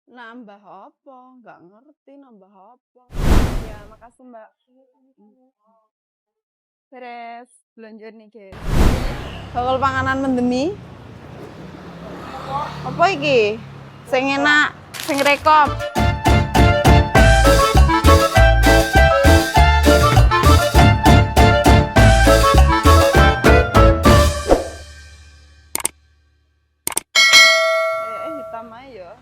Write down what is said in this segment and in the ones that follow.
Nambah apa? Nggak ngerti nambah apa. Ya, makasih Mbak. Beres belanja nih, guys. Bakal panganan mendemi. Apa iki? Sing enak, sing rekop. Kayaknya hitam aja.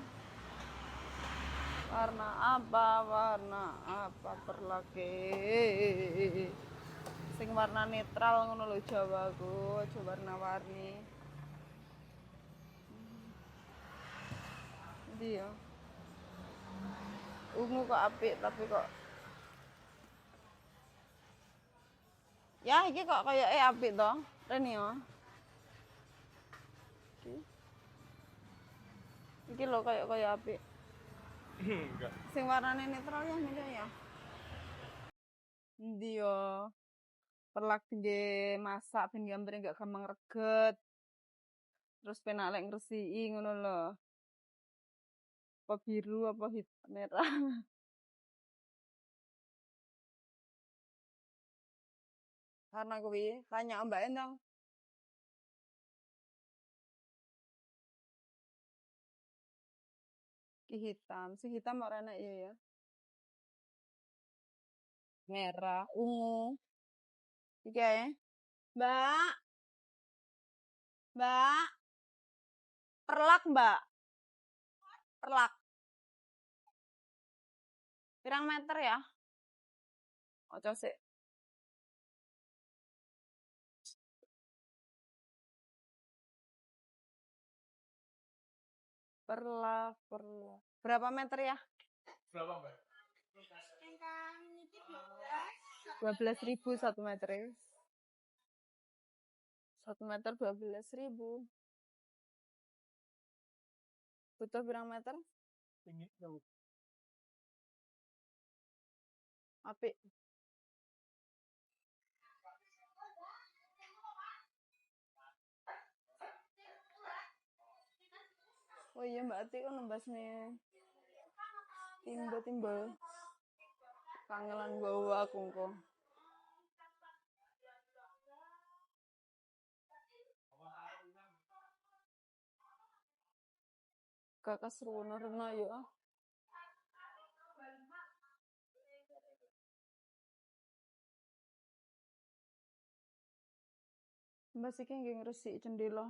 Warna apa? Warna apa perlake? Sing warna netral ngono lho Jawaku, aja warna-warni. Ndi ya? Ungu kok apik tapi kok ya iki kok kayake apik to. Rene ya. Iki lho kaya apik. Enggak. Sing warnane netral ya milih ya. Ndi ya? Perlak tinggi masak ben gambare enggak gampang reget. Terus penak lek ngresiki ngono lho. Apa biru apa hitam merah. Karena kuwi tanya Mbak Endang. Ki hitam, si hitam ora enak ya. Merah, ungu. Iki ae. Mbak. Mbak. Perlak, Mbak. Perlak. Pirang meter ya? Ojo sik. Perlak. Berapa meter ya? Berapa, Mbak? 12.000 1 meter ya. 1 meter 12.000. Butuh berapa meter? Tinggi jauh. Apik. Oh iya Mbak Ati kan nembasnya timbul-timbul. Kangelan bawa aku kok. Kakak seru-seru ya. Mbak sih nggih ngresik jendela.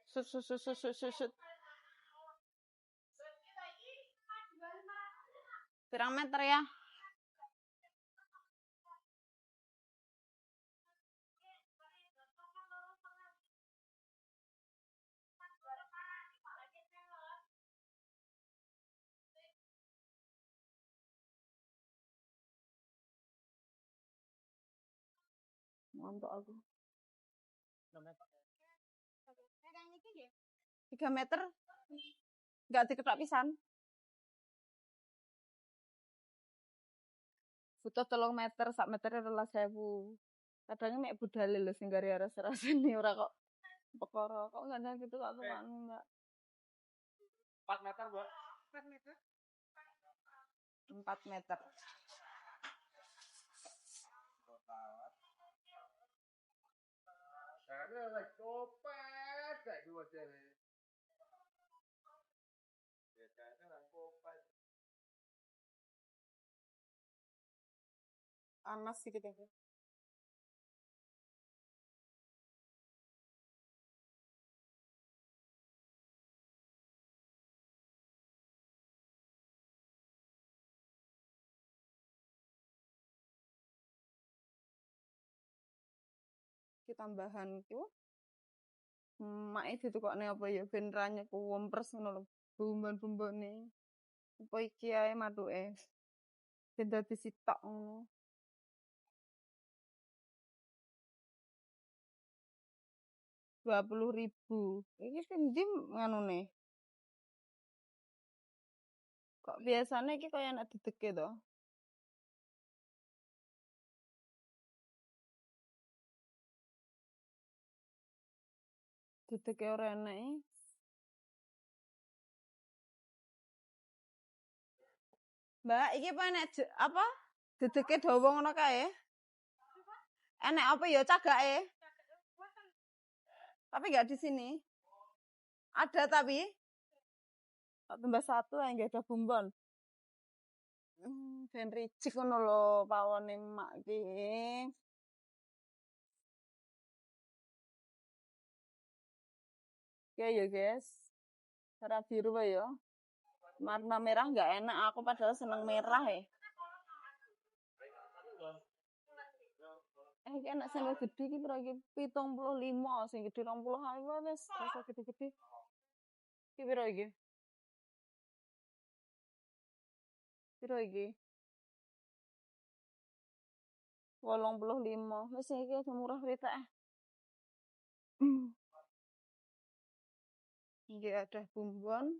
Sut. Pirang meter ya? Ngantuk aku. 3 meter? Enggak diketok pisan. Butuh 3 meter, sak metere 12.000. Kadangnya mek budale lho sing gare rasa-rasane ora kok perkara. Kok enggak gitu kok tuan, Mbak. 4 meter, Mbak. 4 meter. 4 meter. Panas sih kita. Kita tambahan ku mak itu kok ne apa ya ben ranye ku wompres ngono lho. Bumban-bumbane. Apa iki ae mathuke. Ben dadi sitok ngono. 20.000. Iki sing ndi nganune? Kok biasanya iki kaya enak dideke to? Dideke ora enak. Mbak, iki apa enek apa? Dedeke dawa ngono kae. Enek apa ya cagake? Tapi enggak di sini. Ada tapi tambah satu yang enggak ada bumbon. Ben ricik ngono lho pawone mak iki. Oke ya guys. Warna biru ya. Warna merah enggak enak, aku padahal seneng merah ya. Iki enak sing gede iki pira iki 75, sing gede 20 ae wis rasa gede-gede. Iki pira iki? Pira iki? 85. Wis iki aja murah ritek ah. Iki ada bumbon.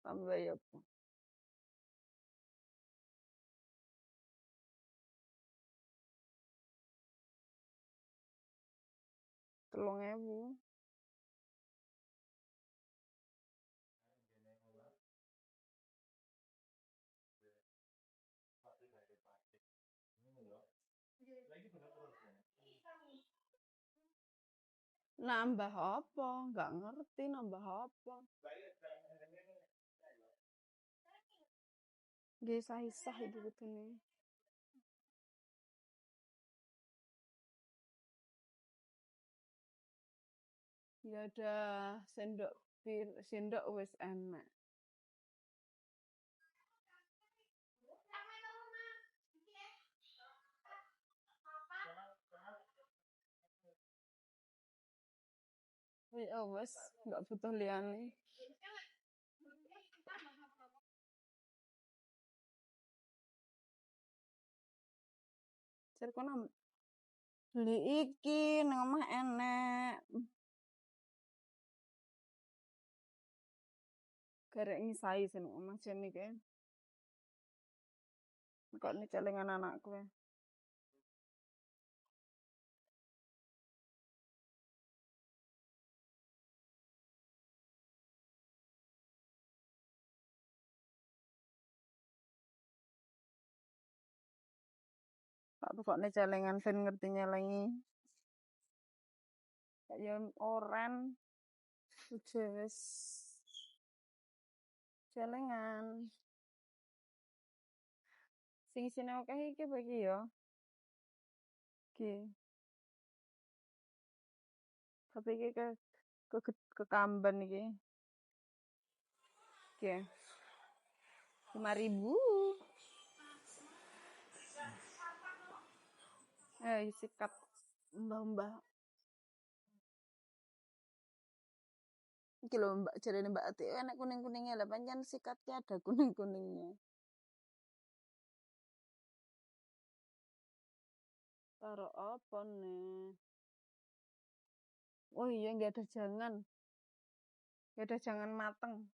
Tambah ya. 3.000. Nambah apa? Enggak ngerti nambah apa. Nggih sah-sah itu betulnya. Ya ada sendok wis enak. Ya wis, enggak butuh liyane. Cirkono beli iki nang omah enek. Garek ngisai sing omah jene iki. Kok ini celengan anakku ya. Tak kok ini celengan ben ngerti nyelengi. Ya oren. Wis celengan. Sing isine akeh iki apa iki ya? Iki. Tapi iki ke kamben iki. Oke. 5.000. Sikat mbah-mbah. Iki lho Mbak, jarene Mbak Ati enak kuning-kuningnya lah pancen sikatnya ada kuning-kuningnya. Taruh apa nih? Oh iya nggak ada jangan. Nggak ada jangan mateng.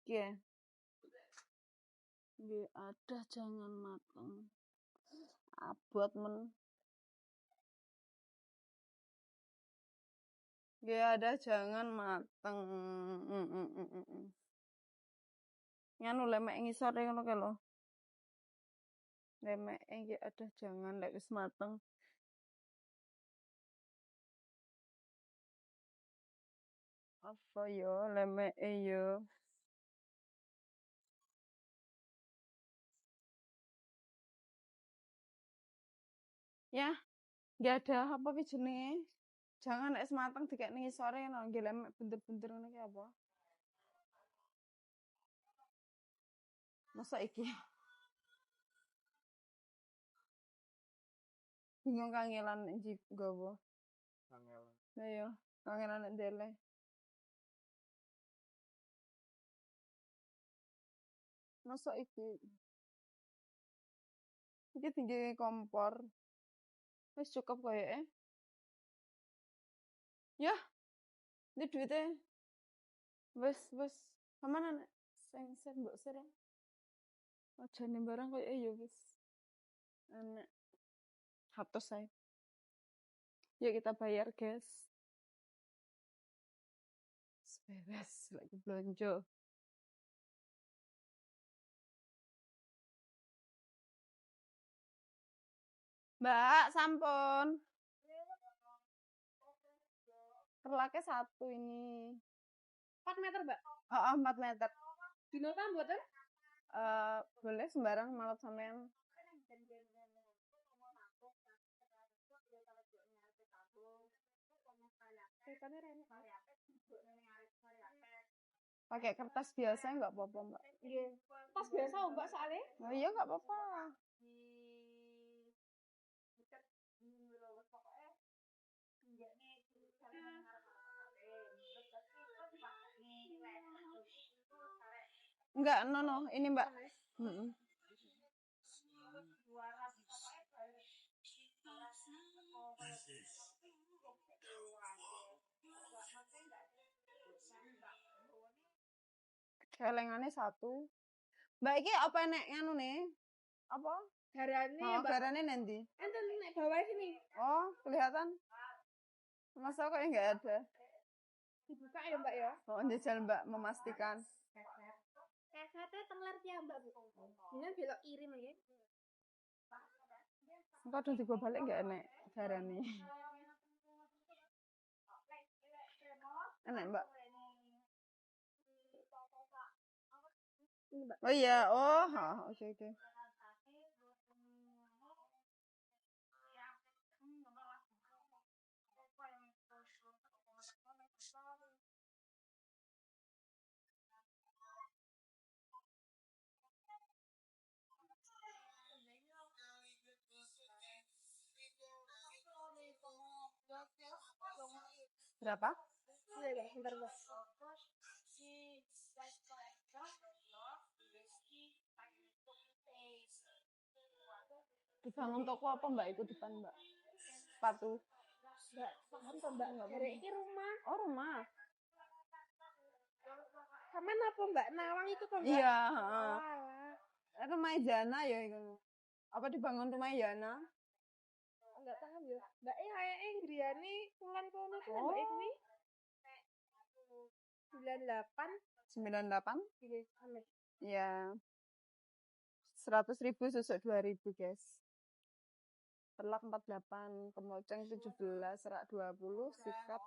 Iya. Nggak ada jangan mateng. Abot men. Nggak ada jangan mateng. Nganu lemek ngisor ngono kae lho. Lemek nggih ada jangan lek wis mateng. Apa yo lemek yo. Ya, nggak ada apa pi jenenge. Jangan lek semateng dikek ning sore ngono nggih lemek bunter-bunter ngono ki apa? Masa iki? Bingung kangelan iki nggawa. Kangelan. Ayo, kangelan nek ndele. Masa iki? Iki tinggi kompor. Wis cukup koyoke. Ya, ini duitnya. Wis. Aman nek sing mbok ser. Ajane barang koyoke ya wis. Enak. Hatus saya. Yuk kita bayar, guys. Beres lagi belanja. Mbak, sampun. Perlaknya 1 ini. 4 meter, Mbak? Oh, 4 meter. Dino kan buatan? Boleh sembarang malam sampean. Pakai kertas biasa nggak apa-apa, Mbak. Iya. Kertas biasa, Mbak, soalnya? Oh iya, nggak apa-apa. Enggak, no, ini Mbak. Celengannya 1. Mbak iki apa nek nganu nih? Apa? Garane, Oh, Mbak. garane nanti. Enten nek bawah sini. Oh, kelihatan. Masa kok enggak ada? Dibuka ya, Mbak ya? Oh, jajal Mbak memastikan. Kesetnya teler ya, Mbak. Ini belok kiri ya. Engko do digo balik enggak enek garane. Enek, Mbak. Oh iya, oke. Berapa? Iya, bentar, Mbak. Dibangun toko apa Mbak itu depan Mbak? Sepatu. Mbak, paham kok Mbak? Ini rumah. Oh, rumah. Sama apa Mbak? Nawang itu kok Mbak? Iya, rumah Jana ya itu. Apa dibangun rumah Jana? Enggak paham ya. Mbak kayaknya Griani pulang kono kan Mbak iki. 98. Iya. 100.000 susuk 2.000, guys. Telak 48, kemoceng 17, serak 20, sikat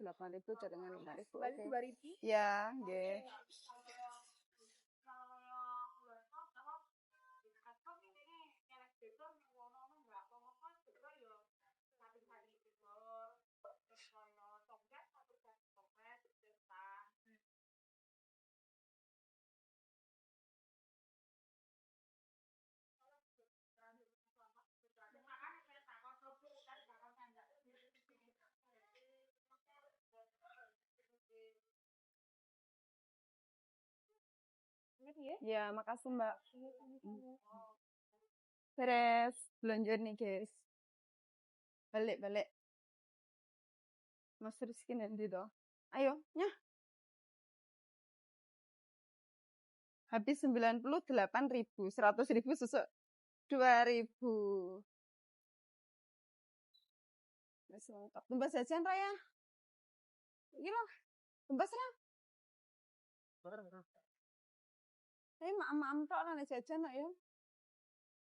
8.000, cadangan 5.000. Balik 2.000? Iya, nggih. Ya, makasih Mbak. Beres belanja nih guys. Balik. Mas Rizky nanti toh. Ayo, nyah. Habis 98.000, 100.000 susuk 2.000. Wes lengkap. Tumbas jajan Raya. Iki loh. Tumbas ra. Mak tok nang jajan kok ya.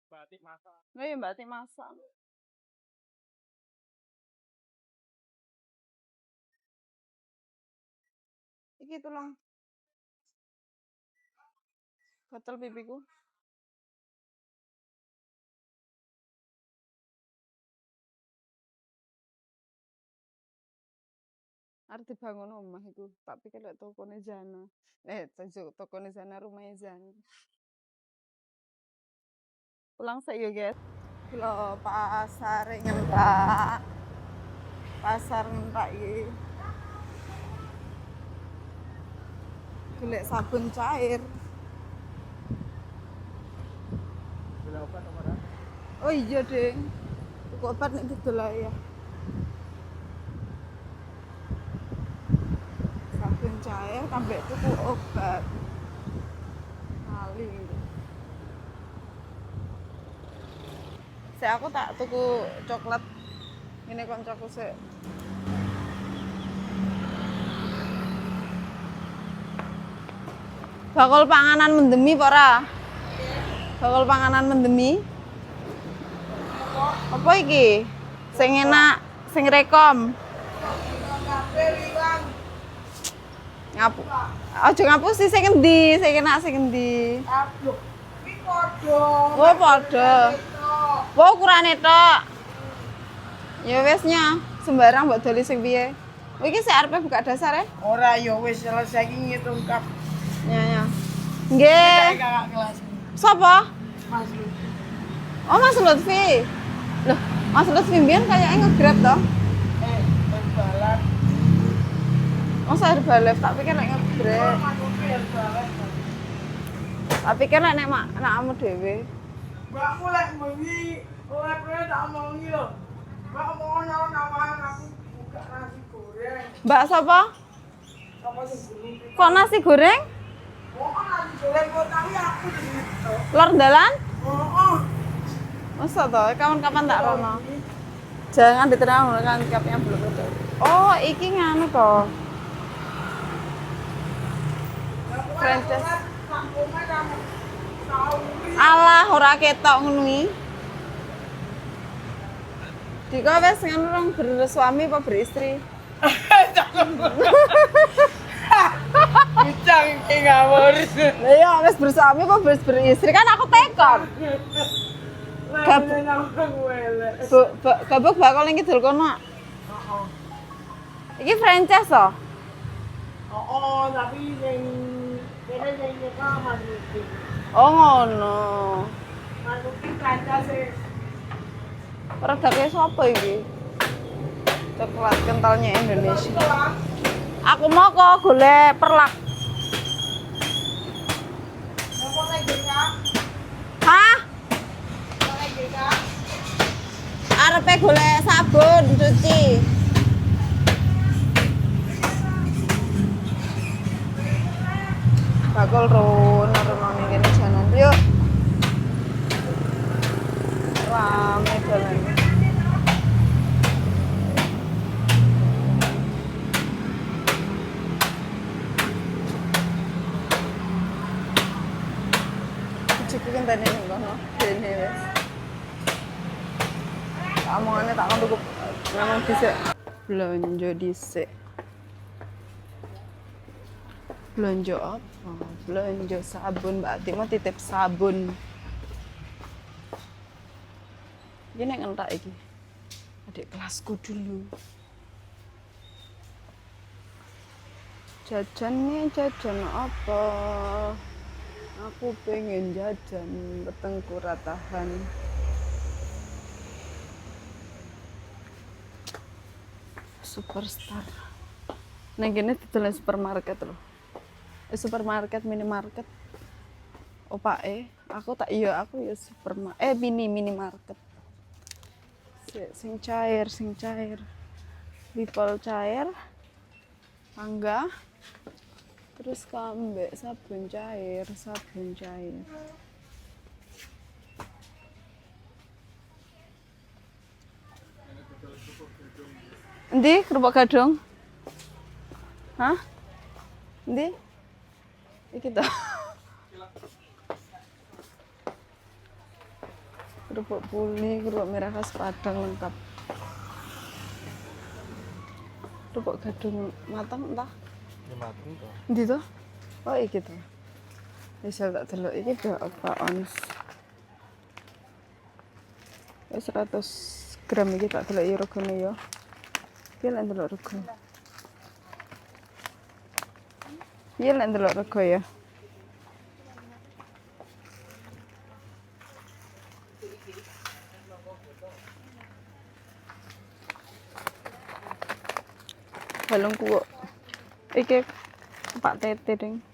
Batik masak. Lah ya batik masak. Iki tulang. Botol pipiku. Arep dibangun omah iku, tak pikir lek tokone Zana. Tokone Zana rumahnya Zana. Pulang saya guys. Lo pasar ngentak. Pasar ngentak iki. Golek sabun cair. Beli obat apa dah? Oh iya, Ding. Tuku obat nek didol ya. Sabun cair tambah tuku obat. Kali. Aku tak tuku coklat Ini koncoku sik. Bakul panganan mendemi apa ora? Bakul panganan mendemi. Apa iki? Sing enak, sing rekom. Ngapu. Aja ngapusi sing endi, sing enak sing endi. Aduh, ini podo. Oh, padha. Wo ukurane tok. Ya wis nya, sembarang mbok doli sing piye. Oh, iki sik arepe buka dasar ya? Ora ya wis selesai iki ngitung kap. Ya. Nggih. Kakak kelas Sapa? Mas Lutfi. Oh, Mas Lutfi. Loh, Mas Lutfi mbiyen kayaknya nge-grab toh. Berbalan. Masa Herbalife tak pikir nek nge-grab. Mas Lutfi berbalan. Tak pikir nek anakmu dhewe. Mbakmu lek bengi oleh-oleh tak omongi lho. Mbak mau nawarin aku buka nasi goreng. Mbak sapa? Sama sing gulung. Kok nasi goreng? Oh, nasi goreng kok tapi aku di situ. Lor dalan? Oh. Masa toh? Kapan-kapan tak rono. Jangan diterang kan kapnya belum betul. Oh, iki nganu toh. Franchise. Alah, ora ketok ngono iki. Dika wis ngono rong bersuami apa beristri? Bicang iki ngawur. Lah iya wis bersuami apa beristri kan aku tekon. Gabuk bakal ning kidul kono. Heeh. Iki franchise toh? Oh, tapi yang kene sing nyeka Mas Lutfi. Oh ngono. Mas Lutfi kaca sih. Produknya siapa iki? Coklat kentalnya Indonesia. Aku mau kok golek perlak. Hah? Arepe golek sabun cuci. Bakul rono ning kene jalan. Yuk. Rame jalan. Cukup kan tadi nih kono. Dene wis. Omongane tak kon tuku memang dhisik. Belanja dhisik. Belanja apa? Belanja sabun, Mbak Ati mah titip sabun. Iki nek entak iki. Adik kelasku dulu. Jajan apa? Aku pengen jajan betengku ratahan. Superstar. Neng kene didol supermarket lho. Supermarket, minimarket. Opake, aku tak iya aku ya supermarket. Minimarket. Sing cair. Bipol cair. Mangga. Terus kambek sabun cair. Endi kerupuk gadung? Hah? Endi? Iki ta. Kerupuk puli, kerupuk merah khas Padang lengkap. Kerupuk gadung matang entah. Ya mateng toh. Endi to? Oh iki to. Wis tak delok iki berapa ons. 100 gram iki tak delok iki regane ya. Piye lek delok rego? Piye lek delok rego ya? Balungku kok iki Pak Tete ding.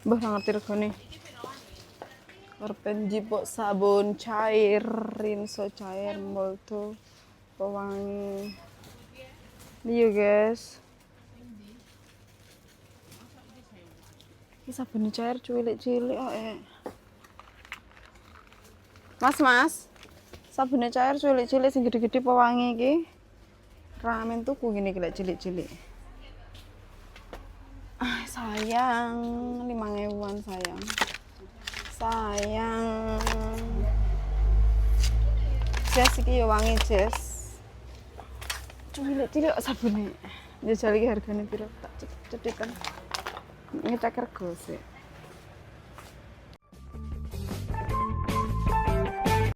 Mbah ngerti regane. Karpen jipuk sabun cair, rinso cair, molto, pewangi. Iya guys. Ini sabun cair cilik-cilik kok Mas. sabune cair cilik-cilik sing gede-gede pewangi iki. Ramen tuku gini iki cilik-cilik. Ah, sayang 5.000-an sayang. Sayang. Jas iki ya wangi jas. Cilik-cilik sabune. Njajal iki hargane piro? Tak cetikan. Ngecek rego sih.